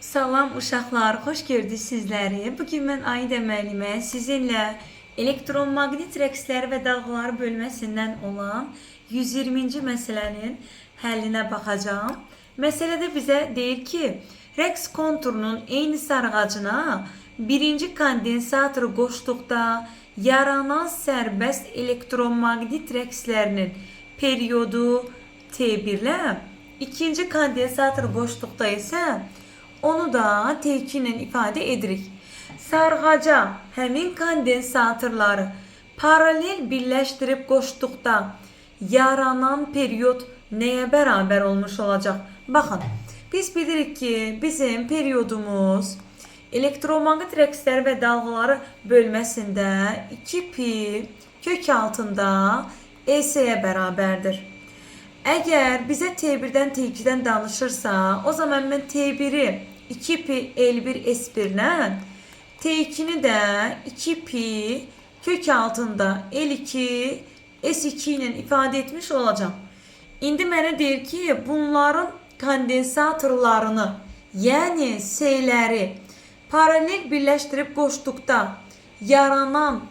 Salam uşaqlar, xoş gördük sizləri. Bugün mən Ayidə müəllimə sizinlə elektromaqnit rəqsləri və dalğaları bölməsindən olan 120-ci məsələnin həllinə baxacağım. Məsələdə bizə deyir ki, rəqs konturunun eyni sarğacına birinci kondensatoru qoşduqda yaranan sərbəst elektromaqnit rəqslərinin periodu T1 ilə, ikinci kondensatoru qoşduqda isə onu da T2 ilə ifadə edirik. Sarğaca həmin kondensatorları paralel birləşdirib qoşduqda yaranan periyod nəyə bərabər olmuş olacaq? Baxın, biz bilirik ki, bizim periyodumuz elektromaqnit rəqsləri və dalğaları bölməsində 2pi kök altında ES-yə bərabərdir. Əgər bizə T1-dən T2-dən danışırsa, o zaman mən T1-i 2pi L1 S1 ilə, T2-ni də 2pi kök altında L2 S2 ilə ifadə etmiş olacağım. İndi mənə deyir ki, bunların kondensatorlarını, yəni S-ləri paralel birləşdirib qoşduqda yaranan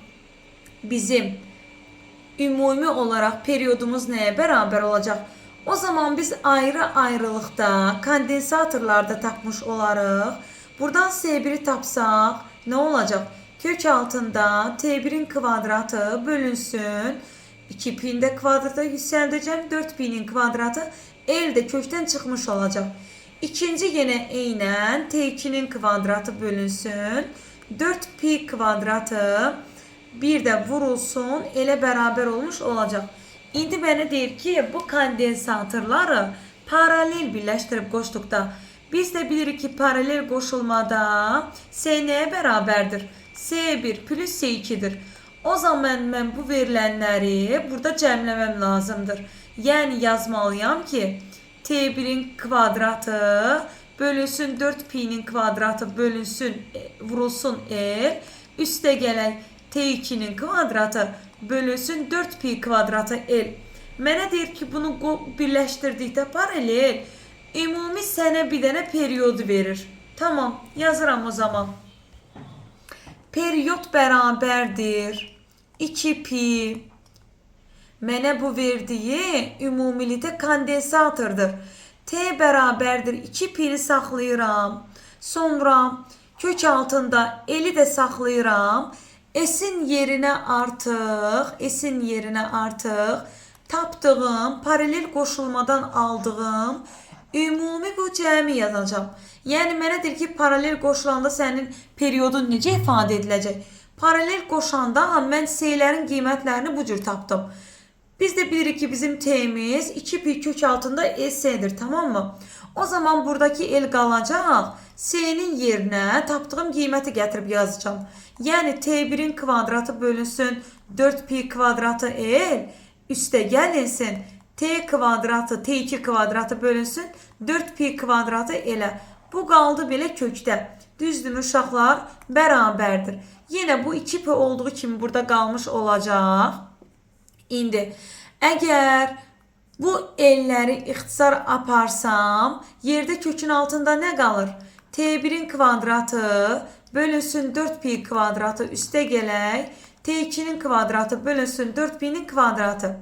bizim ümumi olaraq periyodumuz nəyə bərabər olacaq? O zaman biz ayrı-ayrılıqda kondensatorlarda tapmış olarıq. Buradan S1-i tapsaq nə olacaq? Kök altında T1-in kvadratı bölünsün. 2pi-nin də kvadrata yüksəldəcəm. 4pi-nin kvadratı L də kökdən çıxmış olacaq. İkinci yenə eynən T2-nin kvadratı bölünsün. 4pi kvadratı bir də vurulsun, elə bərabər olmuş olacaq. İndi mənə deyir ki, bu kondensatorları paralel birləşdirib qoşduqda biz də bilirik ki, paralel qoşulmada S nəyə bərabərdir? S1 plus S2-dir. O zaman mən bu verilənləri burada cəmləməm lazımdır. Yəni yazmalıyam ki, T1-in kvadratı bölünsün 4pi-nin kvadratı bölünsün, vurulsun L, üstə gələk T2'nin kvadratı bölünsün 4pi kvadratı L. Mənə deyir ki, bunu birləşdirdikdə paralel ümumi sənə bir dənə periyodu verir. Tamam, yazıram o zaman. Periyod bərabərdir 2pi. Mənə bu verdiyi ümumilikdə kondensatordur. T bərabərdir 2pi'ni saxlayıram. Sonra kök altında L'i də saxlayıram. S'in yerinə artıq tapdığım, paralel qoşulmadan aldığım ümumi bu cəmi yazacağım. Yəni mənə deyir ki, paralel qoşulanda sənin periyodun necə ifadə ediləcək? Paralel qoşanda mən S-lərin qiymətlərini bu cür tapdım. Biz də bilirik ki, bizim T'miz 2pi kök altında S-dir, tamam mı? O zaman buradaki L qalacaq. S-nin yerinə tapdığım qiyməti gətirib yazacağım. Yəni T1'in kvadratı bölünsün 4pi kvadratı L, üstə gəlinsin T kvadratı, T2 kvadratı bölünsün 4pi kvadratı L. Bu qaldı belə kökdə. Düzdür uşaqlar, bərabərdir. Yenə bu 2pi olduğu kimi burada qalmış olacaq. İndi əgər bu L'ləri ixtisar aparsam, yerdə kökün altında nə qalır? T1'in kvadratı bölünsün 4pi kvadratı üstə gələk. T2'nin kvadratı bölünsün 4pi'nin kvadratı.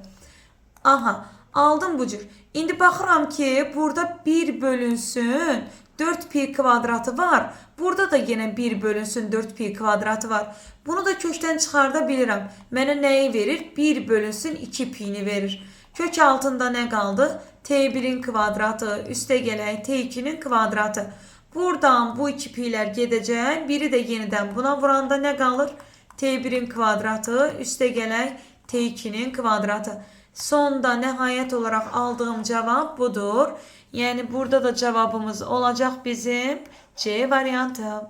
Aha, aldım bu cür. İndi baxıram ki, burada 1 bölünsün 4pi kvadratı var. Burada da yenə 1 bölünsün 4pi kvadratı var. Bunu da kökdən çıxarda bilirəm. Mənə nəyi verir? 1 bölünsün 2pi'ni verir. Kök altında nə qaldı? T1'in kvadratı üstə gələk T2'nin kvadratı. Buradan bu 2pi'lər gedəcək. Biri də yenidən buna vuranda nə qalır? T1'in kvadratı üstə gələk T2'nin kvadratı. Sonda nəhayət olaraq aldığım cavab budur. Yəni burada da cavabımız olacaq bizim C variantı.